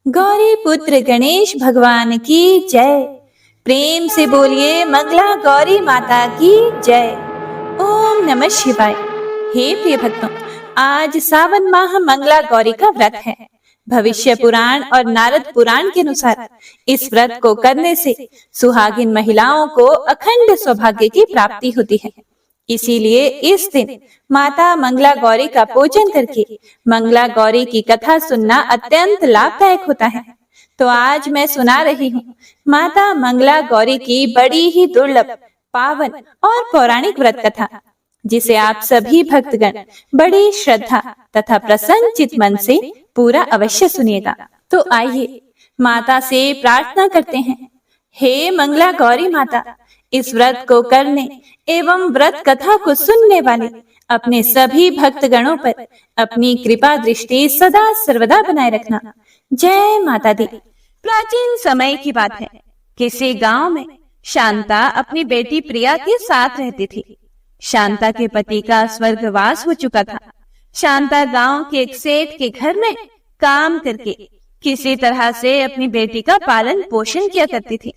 गौरी पुत्र गणेश भगवान की जय। प्रेम से बोलिए मंगला गौरी माता की जय। ओम नमः शिवाय। हे प्रिय भक्तों, आज सावन माह मंगला गौरी का व्रत है। भविष्य पुराण और नारद पुराण के अनुसार इस व्रत को करने से सुहागिन महिलाओं को अखंड सौभाग्य की प्राप्ति होती है। इसीलिए इस दिन माता मंगला गौरी का पूजन करके मंगला गौरी की कथा सुनना अत्यंत लाभदायक होता है। तो आज मैं सुना रही हूँ माता मंगला गौरी की बड़ी ही दुर्लभ, पावन और पौराणिक व्रत कथा, जिसे आप सभी भक्तगण बड़ी श्रद्धा तथा प्रसन्न चित मन से पूरा अवश्य सुनिएगा। तो आइए माता से प्रार्थना करते हैं। हे मंगला गौरी माता, इस व्रत को करने एवं व्रत कथा को सुनने वाले अपने सभी भक्तगणों पर अपनी कृपा दृष्टि सदा सर्वदा बनाए रखना। जय माता दी। प्राचीन समय की बात है। किसी गांव में शांता अपनी बेटी प्रिया के साथ रहती थी। शांता के पति का स्वर्गवास हो चुका था। शांता गांव के एक सेठ के घर में काम करके किसी तरह से अपनी बेटी का पालन पोषण किया करती थी।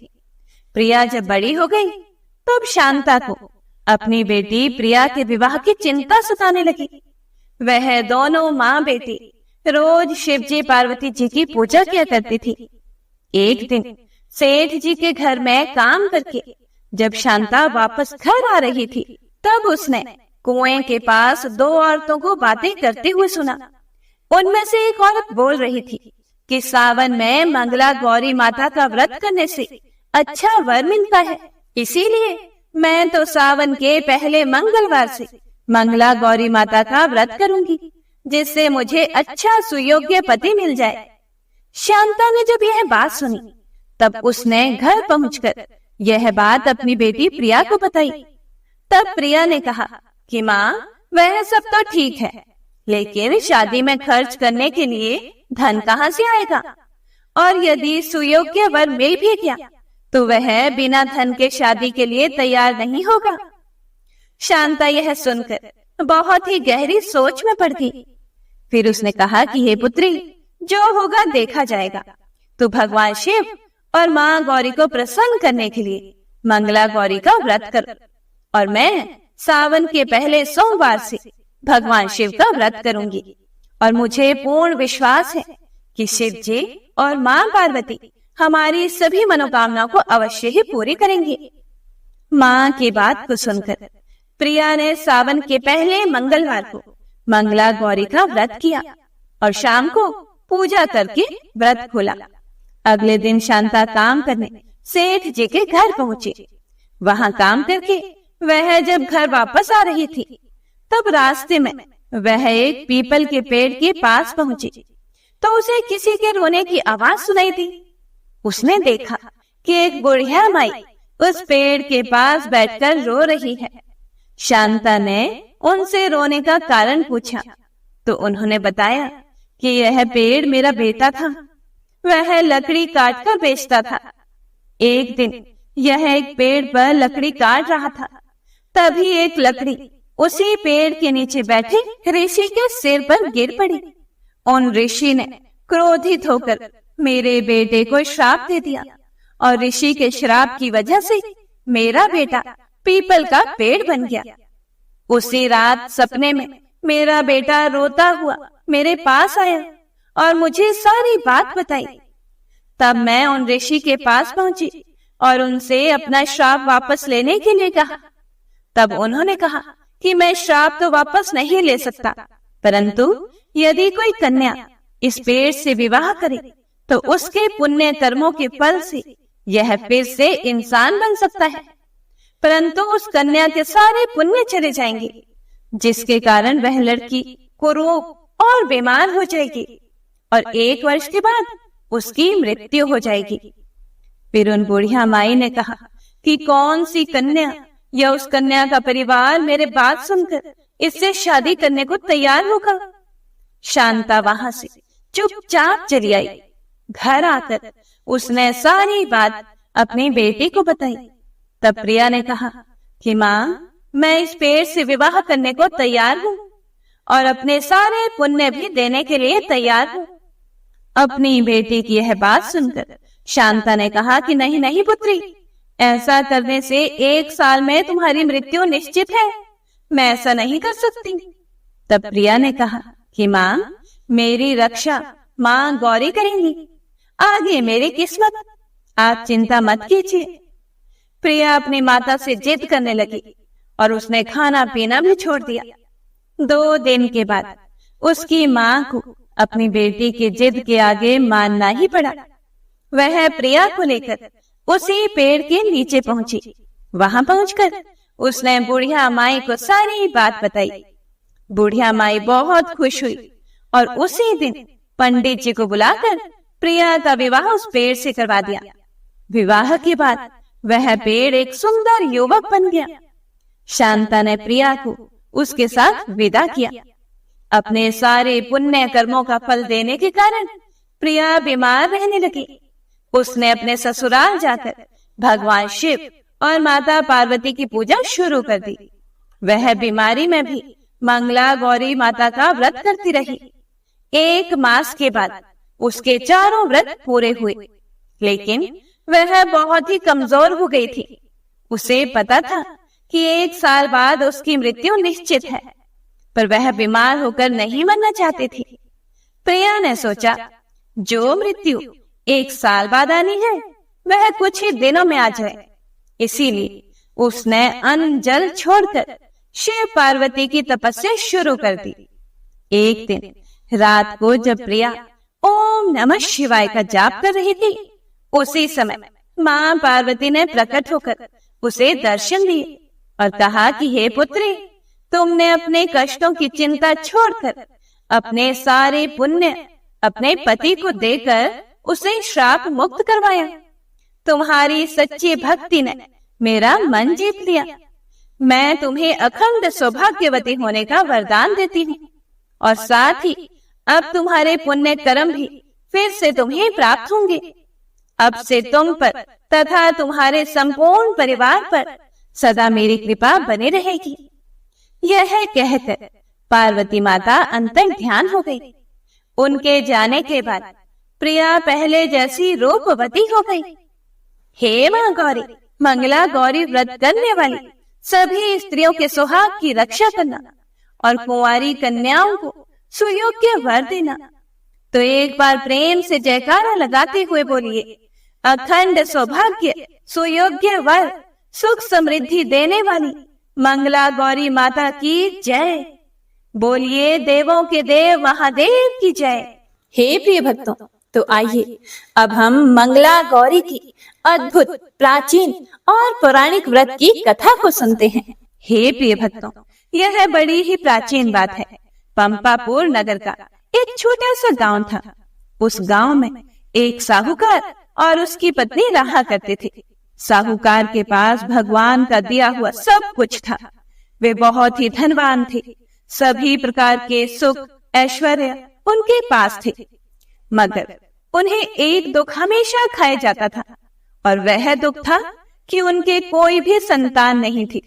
प्रिया जब बड़ी हो गई तब शांता को अपनी बेटी प्रिया के विवाह की चिंता सताने लगी। वह दोनों माँ बेटी रोज शिव जी पार्वती जी की पूजा किया करती थी। एक दिन सेठ जी के घर में काम करके जब शांता वापस घर आ रही थी, तब उसने कुएं के पास दो औरतों को बातें करते हुए सुना। उनमें से एक औरत बोल रही थी कि सावन में मंगला गौरी माता का व्रत करने से अच्छा वर मिलता है, इसीलिए मैं तो सावन के पहले मंगलवार से मंगला गौरी माता का व्रत करूंगी, जिससे मुझे अच्छा सुयोग्य पति मिल जाए। शांता ने जब यह बात सुनी, तब उसने घर पहुंचकर यह बात अपनी बेटी प्रिया को बताई। तब प्रिया ने कहा कि माँ, वह सब तो ठीक है, लेकिन शादी में खर्च करने के लिए धन कहाँ से आएगा? और यदि सुयोग्य वर मिल भी गया तो वह बिना धन के शादी के लिए तैयार नहीं होगा। शांता यह सुनकर बहुत ही गहरी सोच में पड़ गई। फिर उसने कहा कि हे पुत्री, जो होगा देखा जाएगा। तू भगवान शिव और माँ गौरी को प्रसन्न करने के लिए मंगला गौरी का व्रत कर, और मैं सावन के पहले सोमवार से भगवान शिव का व्रत करूंगी। और मुझे पूर्ण विश्वास है कि शिव जी और माँ पार्वती हमारी सभी मनोकामनाओं को अवश्य ही पूरी करेंगे। माँ की बात को सुनकर प्रिया ने सावन के पहले मंगलवार को मंगला गौरी का व्रत किया और शाम को पूजा करके व्रत खोला। अगले दिन शांता काम करने सेठ जी के घर पहुंची। वहां काम करके वह जब घर वापस आ रही थी, तब रास्ते में वह एक पीपल के पेड़ के पास पहुंची तो उसे किसी के रोने की आवाज सुनाई दी। उसने देखा कि एक बुढ़िया माई उस पेड़ के पास बैठकर रो रही है। शांता ने उनसे रोने का कारण पूछा तो उन्होंने बताया कि यह पेड़ मेरा बेटा था, वह लकड़ी काट कर बेचता था। एक दिन यह एक पेड़ पर लकड़ी काट रहा था, तभी एक लकड़ी उसी पेड़ के नीचे बैठे ऋषि के सिर पर गिर पड़ी। उन ऋषि ने क्रोधित होकर मेरे बेटे को श्राप दे दिया और ऋषि के श्राप की वजह से मेरा बेटा पीपल का पेड़ बन गया। उसी रात सपने में मेरा बेटा रोता हुआ मेरे पास आया और मुझे सारी बात बताई। तब मैं उन ऋषि के पास पहुंची और उनसे अपना श्राप वापस लेने के लिए कहा। तब उन्होंने कहा कि मैं श्राप तो वापस नहीं ले सकता, परंतु यदि कोई कन्या इस पेड़ से विवाह करे तो उसके पुण्य कर्मों के फल से यह फिर से इंसान बन सकता है, परंतु उस कन्या के सारे पुण्य चले जाएंगे, जिसके कारण वह लड़की कुरूप और बीमार हो जाएगी और 1 वर्ष के बाद उसकी मृत्यु हो जाएगी। फिर उन बुढ़िया माई ने कहा कि कौन सी कन्या या उस कन्या का परिवार मेरे बात सुनकर इससे शादी करने को तैयार होगा। शांता वहां से चुपचाप चली आई। घर आकर उसने सारी बात अपनी बेटी को बताई। तब प्रिया ने कहा कि माँ, मैं इस पेड़ से विवाह करने को तैयार हूँ और अपने सारे पुण्य भी देने के लिए तैयार हूँ। अपनी बेटी की यह बात सुनकर शांता ने कहा कि नहीं नहीं पुत्री, ऐसा करने से 1 साल में तुम्हारी मृत्यु निश्चित है, मैं ऐसा नहीं कर सकती। तब प्रिया ने कहा कि माँ, मेरी रक्षा माँ गौरी करेंगी, आगे मेरी किस्मत, आप चिंता मत कीजिए। प्रिया अपनी माता से जिद करने लगी और उसने खाना पीना भी छोड़ दिया। 2 दिन के बाद उसकी माँ को अपनी बेटी की जिद के आगे मानना ही पड़ा। वह प्रिया को लेकर उसी पेड़ के नीचे पहुंची। वहां पहुंचकर उसने बुढ़िया माई को सारी बात बताई। बुढ़िया माई बहुत खुश हुई और उसी दिन पंडित जी को बुलाकर प्रिया का विवाह उस पेड़ से करवा दिया। विवाह के बाद वह पेड़ एक सुंदर युवक बन गया। शांता ने प्रिया को उसके साथ विदा किया। अपने सारे पुण्य कर्मों का फल देने के कारण प्रिया बीमार रहने लगी। उसने अपने ससुराल जाकर भगवान शिव और माता पार्वती की पूजा शुरू कर दी। वह बीमारी में भी मंगला गौरी माता का व्रत करती रही। 1 मास के बाद उसके चारों व्रत पूरे हुए, लेकिन वह बहुत ही कमजोर हो गई थी। उसे पता था कि 1 साल बाद उसकी मृत्यु निश्चित है, पर वह बीमार होकर नहीं मरना चाहती थी। प्रिया ने सोचा, जो मृत्यु 1 साल बाद आनी है वह कुछ ही दिनों में आ जाए। इसीलिए उसने अन्न जल छोड़कर शिव पार्वती की तपस्या शुरू कर दी। एक दिन रात को जब प्रिया ओम नमः शिवाय का जाप कर रही थी, उसी समय मां पार्वती ने प्रकट होकर उसे दर्शन दिए और कहा कि हे पुत्री, तुमने अपने कष्टों की चिंता छोड़कर अपने सारे पुण्य अपने पति को देकर उसे श्राप मुक्त करवाया। तुम्हारी सच्ची भक्ति ने मेरा मन जीत लिया। मैं तुम्हें अखंड सौभाग्यवती होने का वरदान देती हूँ और साथ ही अब तुम्हारे पुण्य कर्म भी फिर से तुम्हें प्राप्त होंगे। अब से तुम पर तथा तुम्हारे संपूर्ण परिवार पर सदा मेरी कृपा बनी रहेगी। यह कहकर पार्वती माता अंतर ध्यान हो गई। उनके जाने के बाद प्रिया पहले जैसी रूपवती हो गई। हे मां गौरी, मंगला गौरी व्रत करने वाली सभी स्त्रियों के सुहाग की रक्षा करना और कुंवारी कन्याओं को सुयोग्य वर देना। तो एक बार प्रेम से जयकारा लगाते हुए बोलिए, अखंड सौभाग्य, सुयोग्य वर, सुख समृद्धि देने वाली मंगला गौरी माता की जय। बोलिए देवों के देव महादेव की जय। हे प्रिय भक्तों, तो आइए अब हम मंगला गौरी की अद्भुत, प्राचीन और पौराणिक व्रत की कथा को सुनते हैं। हे प्रिय भक्तों, यह बड़ी ही प्राचीन बात है। पंपापुर नगर का एक छोटा सा गांव था। उस गांव में एक साहूकार और उसकी पत्नी रहा करते थे। साहूकार के पास भगवान का दिया हुआ सब कुछ था। वे बहुत ही धनवान थे। सभी प्रकार के सुख ऐश्वर्य उनके पास थे, मगर उन्हें एक दुख हमेशा खाया जाता था और वह दुख था कि उनके कोई भी संतान नहीं थी।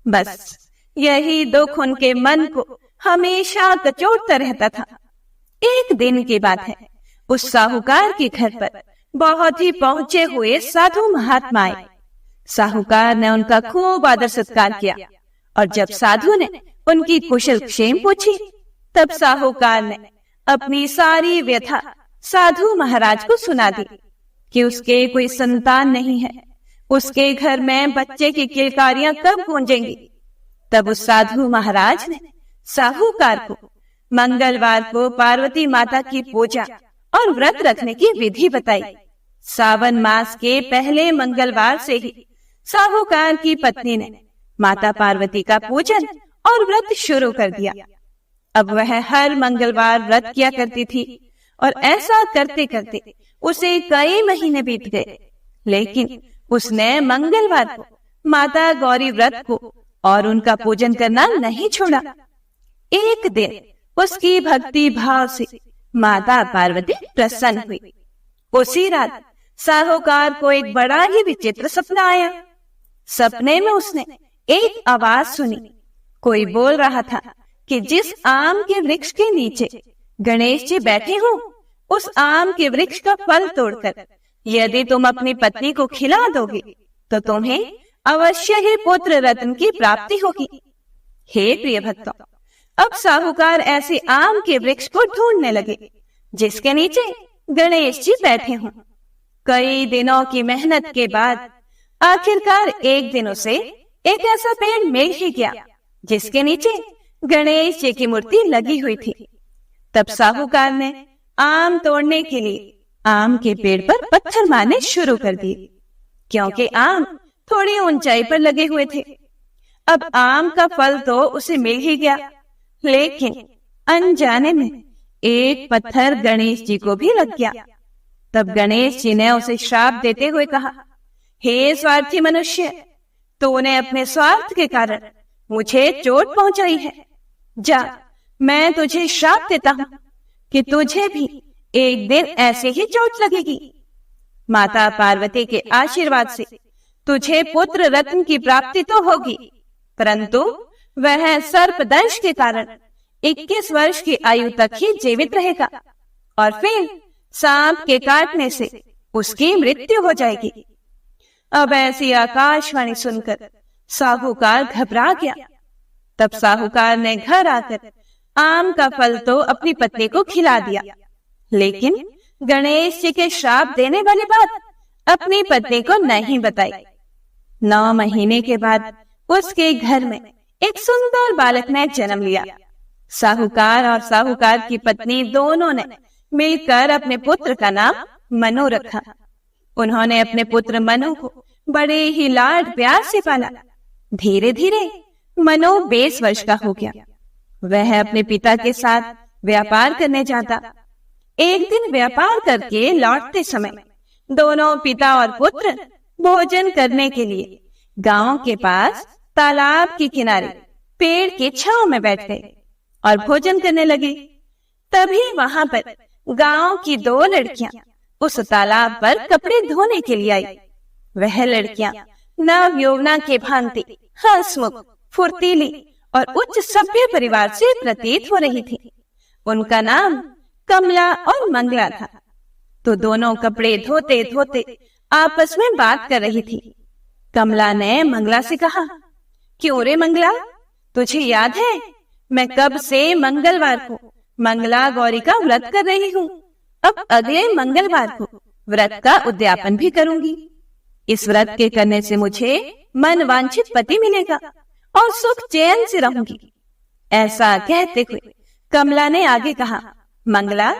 बस यही दुख उनके मन को हमेशा कचोटता रहता था। एक दिन की बात है, उस साहूकार के घर पर बहुत ही पहुंचे हुए साधु महात्मा आए। साहूकार ने उनका खूब आदर सत्कार किया और जब साधु ने उनकी कुशल क्षेम पूछी, तब साहूकार ने अपनी सारी व्यथा साधु महाराज को सुना दी कि उसके कोई संतान नहीं है, उसके घर में बच्चे की किलकारियां कब गूंजेंगी। तब उस साधु महाराज ने साहूकार को मंगलवार को पार्वती माता की पूजा और व्रत रखने की विधि बताई। सावन मास के पहले मंगलवार से ही साहूकार की पत्नी ने माता पार्वती का पूजन और व्रत शुरू कर दिया। अब वह हर मंगलवार व्रत किया करती थी और ऐसा करते करते उसे कई महीने बीत गए, लेकिन उसने मंगलवार को माता गौरी व्रत को और उनका पूजन करना नहीं छोड़ा। एक दिन उसकी भक्ति भाव से माता पार्वती प्रसन्न हुई। उसी रात साहूकार को एक बड़ा ही विचित्र सपना आया। सपने में उसने एक आवाज सुनी। कोई बोल रहा था कि जिस आम के वृक्ष के नीचे गणेश जी बैठे हों, उस आम के वृक्ष का फल तोड़कर यदि तुम अपनी पत्नी को खिला दोगे तो तुम्हें अवश्य ही पुत्र रत्न की प्राप्ति होगी। हे प्रिय भक्तों, अब साहूकार ऐसे आम के वृक्ष को ढूंढने लगे जिसके नीचे गणेश जी बैठे हों। कई दिनों की मेहनत के बाद आखिरकार एक दिन उसे एक ऐसा पेड़ मिल ही गया जिसके नीचे गणेश जी की मूर्ति लगी हुई थी। तब साहूकार ने आम तोड़ने के लिए आम के पेड़ पर पत्थर मारने शुरू कर दिए, क्योंकि आम थोड़ी ऊंचाई पर लगे हुए थे। अब आम का फल तो उसे मिल ही गया, लेकिन अनजाने में एक पत्थर गणेश जी को भी लग गया। तब गणेश जी ने उसे श्राप देते हुए कहा, हे स्वार्थी मनुष्य, तूने अपने स्वार्थ के कारण मुझे चोट पहुंचाई है। जा, मैं तुझे श्राप देता हूं कि तुझे भी एक दिन ऐसे ही चोट लगेगी। माता पार्वती के आशीर्वाद से तुझे पुत्र रत्न की प्राप्ति तो होगी, परंतु वह सर्पदंश के कारण 21 वर्ष की आयु तक ही जीवित रहेगा और फिर सांप के काटने से उसकी मृत्यु हो जाएगी। अब ऐसी आकाशवाणी सुनकर साहूकार घबरा गया। तब साहूकार ने घर आकर आम का फल तो अपनी पत्नी को खिला दिया, लेकिन गणेश जी के श्राप देने वाली बात अपनी पत्नी को नहीं बताई। 9 महीने के बाद उसके घर में एक सुंदर बालक ने जन्म लिया। साहूकार और साहूकार की पत्नी दोनों ने मिलकर अपने पुत्र का नाम मनु रखा। उन्होंने अपने पुत्र मनु को बड़े ही लाड प्यार से पाला। धीरे धीरे मनु 20 वर्ष का हो गया। वह अपने पिता के साथ व्यापार करने जाता। एक दिन व्यापार करके लौटते समय दोनों पिता और पुत्र भोजन करने के लिए गांव के पास तालाब के किनारे पेड़ की छांव में बैठ गए और भोजन करने लगे। तभी वहां पर गांव की 2 लड़कियां उस तालाब पर कपड़े धोने के लिए आई। वह लड़कियां नव यौवना के भांति हंसमुख, फुर्तीली और उच्च सभ्य परिवार से प्रतीत हो रही थी। उनका नाम कमला और मंगला था। तो दोनों कपड़े धोते धोते आपस में बात कर रही थी। कमला ने मंगला से कहा, क्यों रे मंगला, तुझे याद है मैं कब से मंगलवार को मंगला गौरी का व्रत कर रही हूँ। अब अगले मंगलवार को व्रत का उद्यापन भी करूंगी। इस व्रत के करने से मुझे मन वांछित पति मिलेगा और सुख चैन से रहूंगी। ऐसा कहते हुए कमला ने आगे कहा, मंगला,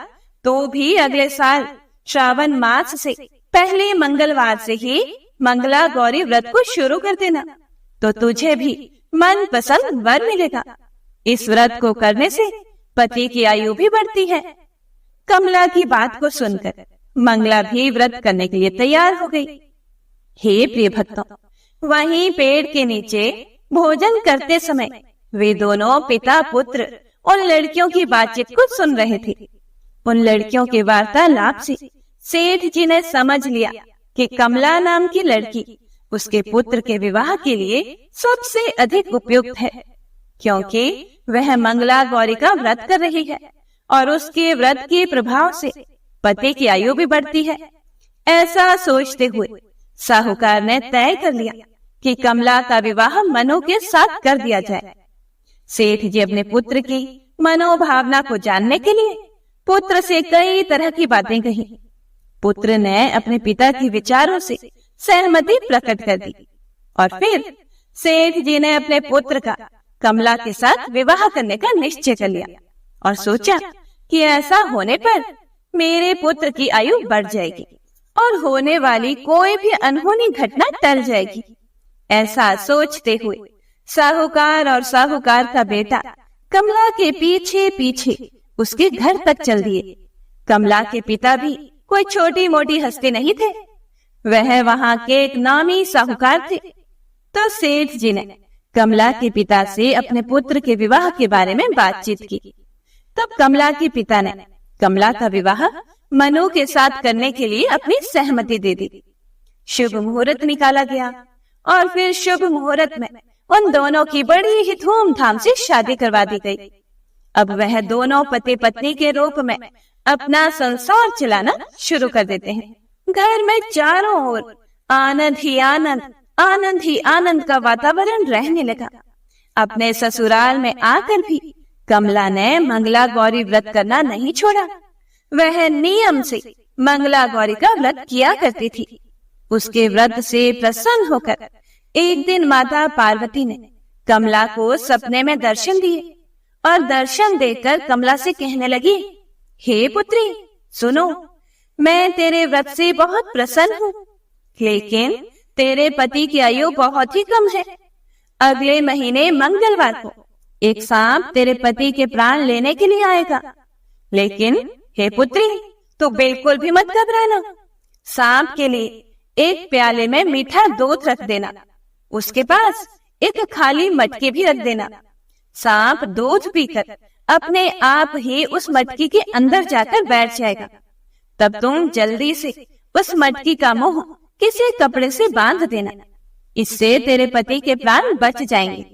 तो भी अगले साल श्रावण मास से पहले मंगलवार से ही मंगला गौरी व्रत को शुरू कर देना, तो तुझे भी मन पसंद वर मिलेगा। इस व्रत को करने से पति की आयु भी बढ़ती है। कमला की बात को सुनकर मंगला भी व्रत करने के लिए तैयार हो गई। हे प्रिय भक्तों, वहीं पेड़ के नीचे भोजन करते समय वे दोनों पिता पुत्र उन लड़कियों की बातचीत को सुन रहे थे। उन लड़कियों के वार्तालाप से सेठ जी ने समझ लिया कि कमला नाम की लड़की उसके पुत्र के विवाह के लिए सबसे अधिक उपयुक्त है, क्योंकि वह मंगला गौरी का व्रत कर रही है और उसके व्रत के प्रभाव से पति की आयु भी बढ़ती है। ऐसा सोचते हुए साहूकार ने तय कर लिया कि कमला का विवाह मनु के साथ कर दिया जाए। सेठ जी अपने पुत्र की मनोभावना को जानने के लिए पुत्र से कई तरह की बातें कही। पुत्र ने अपने पिता के विचारों से सहमति प्रकट कर दी और फिर सेठ जी ने अपने पुत्र का कमला के साथ विवाह करने का निश्चय कर लिया और सोचा कि ऐसा होने पर मेरे पुत्र की आयु बढ़ जाएगी और होने वाली कोई भी अनहोनी घटना टल जाएगी। ऐसा सोचते हुए साहूकार और साहूकार का बेटा कमला के पीछे पीछे उसके घर तक चल दिए। कमला के पिता भी कोई छोटी मोटी हस्ती नहीं थे, वह वहां के एक नामी साहूकार थे। तो सेठ जी ने कमला के पिता से अपने पुत्र के विवाह के बारे में बातचीत की। तब कमला के पिता ने कमला का विवाह मनु के साथ करने के लिए अपनी सहमति दे दी। शुभ मुहूर्त निकाला गया और फिर शुभ मुहूर्त में उन दोनों की बड़ी ही धूमधाम से शादी करवा दी गई। अब वह दोनों पति पत्नी के रूप में अपना संसार चलाना शुरू कर देते हैं। घर में चारों ओर आनंद ही आनंद, आनंद ही आनंद का वातावरण रहने लगा। अपने ससुराल में आकर भी कमला ने मंगला गौरी व्रत करना नहीं छोड़ा। वह नियम से मंगला गौरी का व्रत किया करती थी। उसके व्रत से प्रसन्न होकर एक दिन माता पार्वती ने कमला को सपने में दर्शन दिए और दर्शन देकर कमला से कहने लगी, हे पुत्री सुनो, मैं तेरे व्रत से बहुत प्रसन्न हूँ, लेकिन तेरे पति की आयु बहुत ही कम है। अगले महीने मंगलवार को एक सांप तेरे पति के प्राण लेने के लिए आएगा। लेकिन हे पुत्री, तो बिल्कुल भी मत घबराना। सांप के लिए एक प्याले में मीठा दूध रख देना, उसके पास एक खाली मटकी भी रख देना। सांप दूध पीकर अपने आप ही उस मटकी के अंदर जाकर बैठ जाएगा। तब तुम जल्दी से उस मटकी का मुंह किसी कपड़े से बांध देना, इससे तेरे पति के प्राण बच जाएंगे।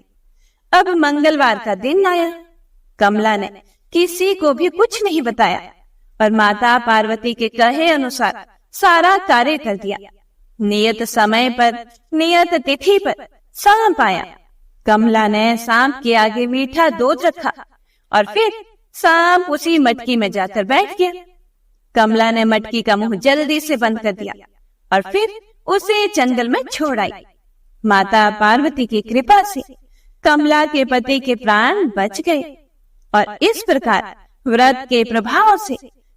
अब मंगलवार का दिन आया। कमला ने किसी को भी कुछ नहीं बताया और माता पार्वती के कहे अनुसार सारा कार्य कर दिया। नियत समय पर, नियत तिथि पर सांप आया। कमला ने सांप के आगे मीठा दूध रखा और फिर सांप उसी मटकी में जाकर बैठ गया। कमला ने मटकी का मुंह जल्दी से बंद कर दिया और फिर उसे जंगल में छोड़ आई। माता पार्वती की कृपा से कमला के पति के प्राण बच गए और इस प्रकार व्रत के प्रभाव से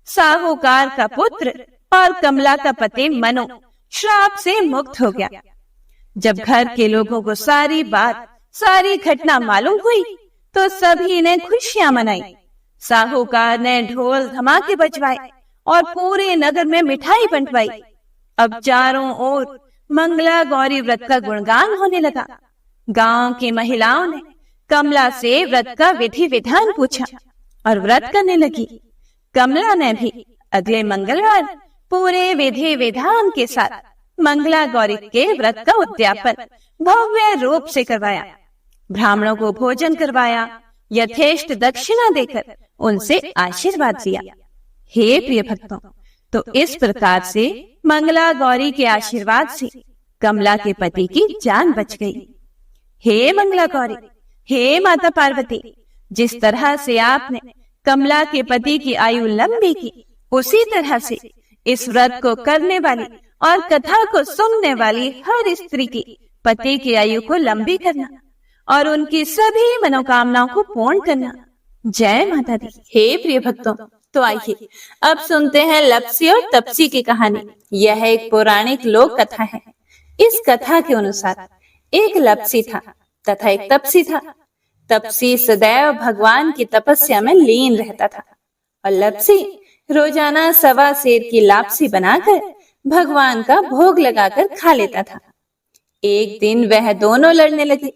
साहूकार का पुत्र और कमला का पति मनु श्राप से मुक्त हो गया। जब घर के लोगों को सारी बात, सारी घटना मालूम हुई तो सभी ने खुशियां मनाई। साहूकार ने ढोल धमाके बजवाए और पूरे नगर में मिठाई बंटवाई। अब चारों ओर मंगला गौरी व्रत का गुणगान होने लगा। गांव की महिलाओं ने कमला से व्रत का विधि विधान पूछा और व्रत करने लगी। कमला ने भी अगले मंगलवार पूरे विधि विधान के साथ मंगला गौरी के व्रत का उद्यापन भव्य रूप से करवाया। ब्राह्मणों को भोजन करवाया, यथेष्ट दक्षिणा देकर उनसे आशीर्वाद लिया। हे प्रिय भक्तों, तो इस प्रकार से मंगला गौरी के आशीर्वाद से कमला के पति की जान बच गई। हे मंगला गौरी, हे माता पार्वती, जिस तरह से आपने कमला के पति की आयु लंबी की, उसी तरह से इस व्रत को करने वाली और कथा को सुनने वाली हर स्त्री की पति की आयु को लंबी करना और उनकी सभी मनोकामनाओं को पूर्ण करना। जय माता दी। हे प्रिय भक्तों, तो आइए अब सुनते हैं लप्सी और तप्सी की कहानी। यह एक पौराणिक लोक कथा है। इस कथा के अनुसार एक लप्सी था तथा एक तप्सी था। तप्सी सदैव भगवान की तपस्या में लीन रहता था और लप्सी रोजाना 1.25 सेर की लापसी बनाकर भगवान का भोग लगाकर खा लेता था। एक दिन वह दोनों लड़ने लगे।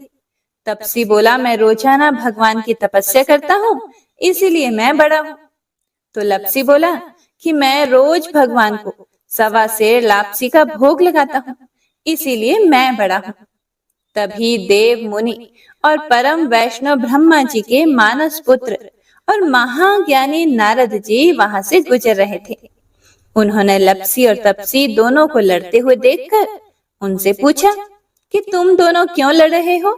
तप्सी बोला, मैं रोजाना भगवान की तपस्या करता हूँ, इसीलिए मैं बड़ा हूँ। तो लप्सी बोला कि मैं रोज भगवान को 1.25 सेर लापसी का भोग लगाता हूँ, इसीलिए मैं बड़ा हूँ। तभी देव मुनि और परम वैष्णव ब्रह्मा जी के मानस पुत्र और महाज्ञानी नारद जी वहां से गुजर रहे थे। उन्होंने लप्सी और तप्सी दोनों को लड़ते हुए देखकर उनसे पूछा कि तुम दोनों क्यों लड़ रहे हो।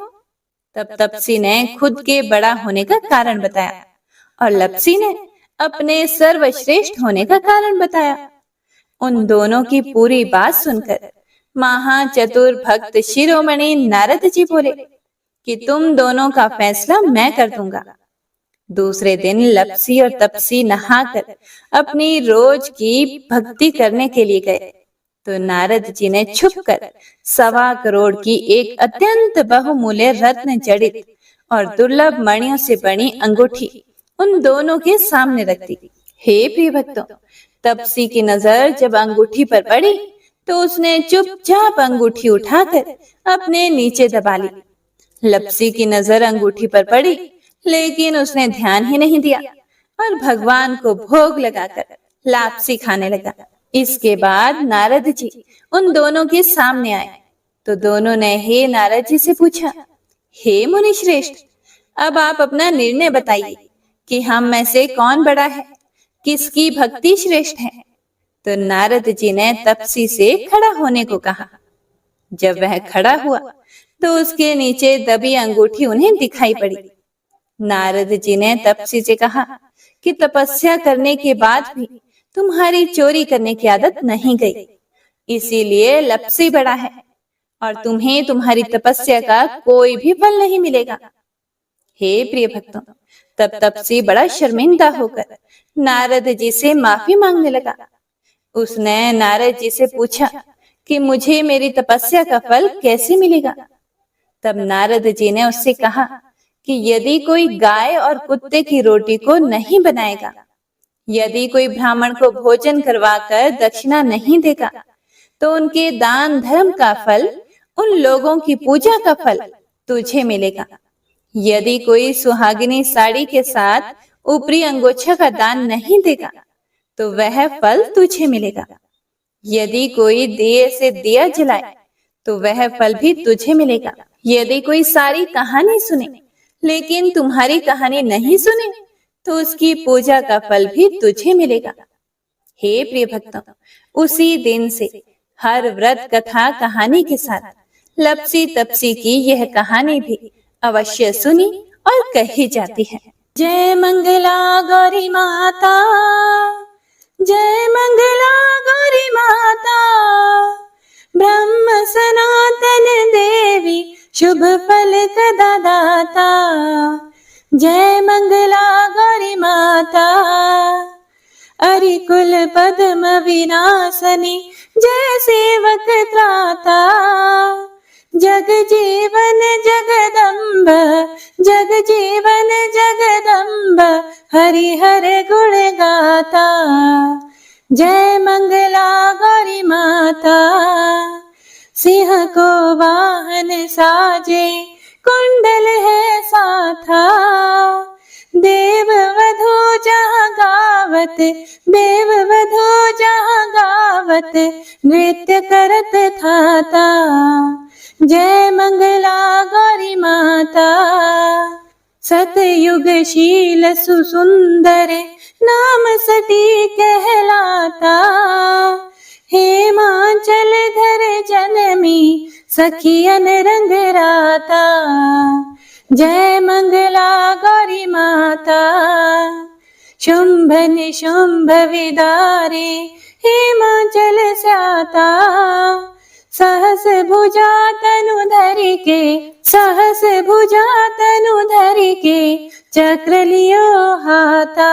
तब तप्सी ने खुद के बड़ा होने का कारण बताया और लप्सी ने अपने सर्वश्रेष्ठ होने का कारण बताया। उन दोनों की पूरी बात सुनकर महाचतुर भक्त शिरोमणि नारद जी बोले कि तुम दोनों का फैसला मैं कर दूंगा। दूसरे दिन लप्सी और तप्सी नहाकर अपनी रोज की भक्ति करने के लिए गए तो नारद जी ने छुपकर 1.25 करोड़ की एक अत्यंत बहुमूल्य रत्न जड़ित और दुर्लभ मणियों से बनी अंगूठी उन दोनों के सामने रख दी। हे प्रिय भक्तों, तप्सी की नजर जब अंगूठी पर पड़ी तो उसने चुपचाप अंगूठी उठाकर अपने नीचे दबा ली। लप्सी की नजर अंगूठी पर पड़ी लेकिन उसने ध्यान ही नहीं दिया और भगवान को भोग लगाकर लापसी खाने लगा। इसके बाद नारद जी उन दोनों के सामने आए तो दोनों ने हे नारद जी से पूछा, हे मुनि श्रेष्ठ, अब आप अपना निर्णय बताइए कि हम में से कौन बड़ा है। किसकी भक्ति श्रेष्ठ है? तो नारद जी ने तपसी से खड़ा होने को कहा। जब वह खड़ा हुआ तो उसके नीचे दबी अंगूठी उन्हें दिखाई पड़ी। नारद जी ने तपसी से कहा कि तपस्या करने के बाद भी तुम्हारी चोरी करने की आदत नहीं गई, इसीलिए लपसी बड़ा है और तुम्हें तुम्हारी तपस्या का कोई भी फल नहीं मिलेगा। हे प्रिय भक्तों, तब तपसी बड़ा शर्मिंदा होकर नारद जी से माफी मांगने लगा। उसने नारद जी से पूछा कि मुझे मेरी तपस्या का फल कैसे मिलेगा? तब नारद जी ने उससे कहा कि यदि कोई गाय और कुत्ते की रोटी को नहीं बनाएगा, यदि कोई ब्राह्मण को भोजन करवाकर दक्षिणा नहीं देगा, तो उनके दान धर्म का फल, उन लोगों की पूजा का फल तुझे मिलेगा। यदि कोई सुहागिनी साड़ी के साथ ऊपरी अंगोछा का दान नहीं देगा, तो वह फल तुझे मिलेगा। यदि कोई दिए से दिया जलाए, तो वह फल भी तुझे मिलेगा। यदि कोई सारी कहानी सुने लेकिन तुम्हारी कहानी नहीं सुने, तो उसकी पूजा का फल भी तुझे मिलेगा। हे प्रिय भक्तों, उसी दिन से हर व्रत कथा कहानी के साथ लपसी तपसी की यह कहानी भी अवश्य सुनी और कही जाती है। जय मंगला गौरी माता, जय मंगला गौरी माता, ब्रह्म सनातन देवी शुभ फल कदा दाता। जय मंगला गौरी माता, अरिकुल पद्म विनाशनी, जय सेवक त्राता। जग जीवन जगदम्ब, जग जीवन जगदम्ब, हरि हर गुण गाता। जय मंगला गौरी माता, सिंह को वाहन साजे, कुंडल है साथा। देव वधू जहाँ गावत, देव वधू जहाँ गावत, नृत्य करत थाता। जय मंगला गौरी माता, सतयुग शील सुसुंदर, नाम सती कहलाता। हेमांचल धर जनमी, सखियन रंग राता। जय मंगला गौरी माता, शुंभ निशुंभ विदारे, हेमांचल स्याता। सहस भुजा तनु धरि के, सहस भुजा तनु धरि के, चक्र लियो हाथा।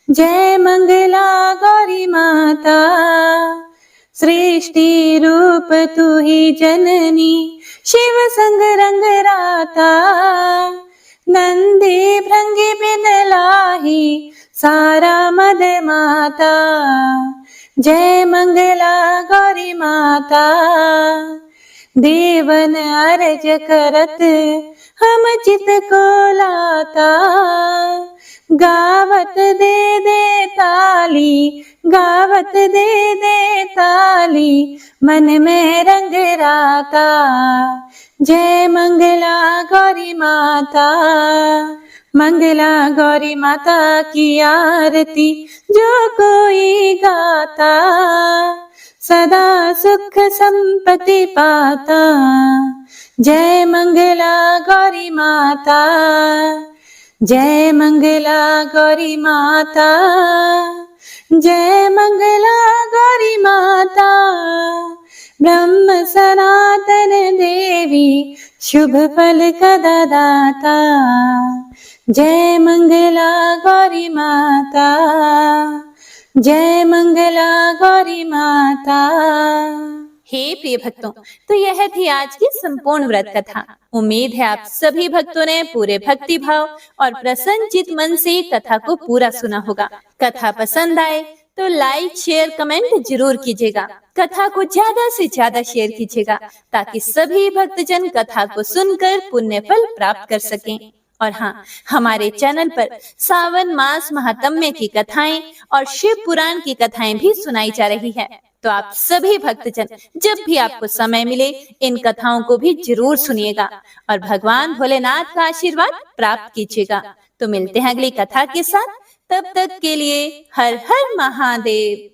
जय मंगला गौरी माता, सृष्टि रूप तू ही जननी, शिव संग रंग राता। नंदी भृंगी बिन लाही, सारा मद माता। जय मंगला गौरी माता, देवन अर्ज करत, हम चित को लाता। गावत दे दे ताली, गावत दे दे ताली, मन में रंग राता। जय मंगला गौरी माता, मंगला गौरी माता की आरती जो कोई गाता, सदा सुख संपत्ति पाता। जय मंगला गौरी माता, जय मंगला गौरी माता, जय मंगला गौरी माता। ब्रह्म सनातन देवी शुभ फल कदा दाता। जय मंगला गौरी माता, जय मंगला गौरी माता। हे प्रिय भक्तों, तो यह थी आज की संपूर्ण व्रत कथा। उम्मीद है आप सभी भक्तों ने पूरे भक्ति भाव और प्रसन्नचित मन से कथा को पूरा सुना होगा। कथा पसंद आए तो लाइक शेयर कमेंट जरूर कीजिएगा। कथा को ज्यादा से ज्यादा शेयर कीजिएगा ताकि सभी भक्तजन कथा को सुनकर पुण्य फल प्राप्त कर सकें। और हाँ, हमारे चैनल पर सावन मास महात्म्य की कथाएं और शिव पुराण की कथाएं भी सुनाई जा रही है। तो आप सभी भक्तजन जब भी आपको समय मिले इन कथाओं को भी जरूर सुनिएगा और भगवान भोलेनाथ का आशीर्वाद प्राप्त कीजिएगा। तो मिलते हैं अगली कथा के साथ। तब तक के लिए हर हर महादेव।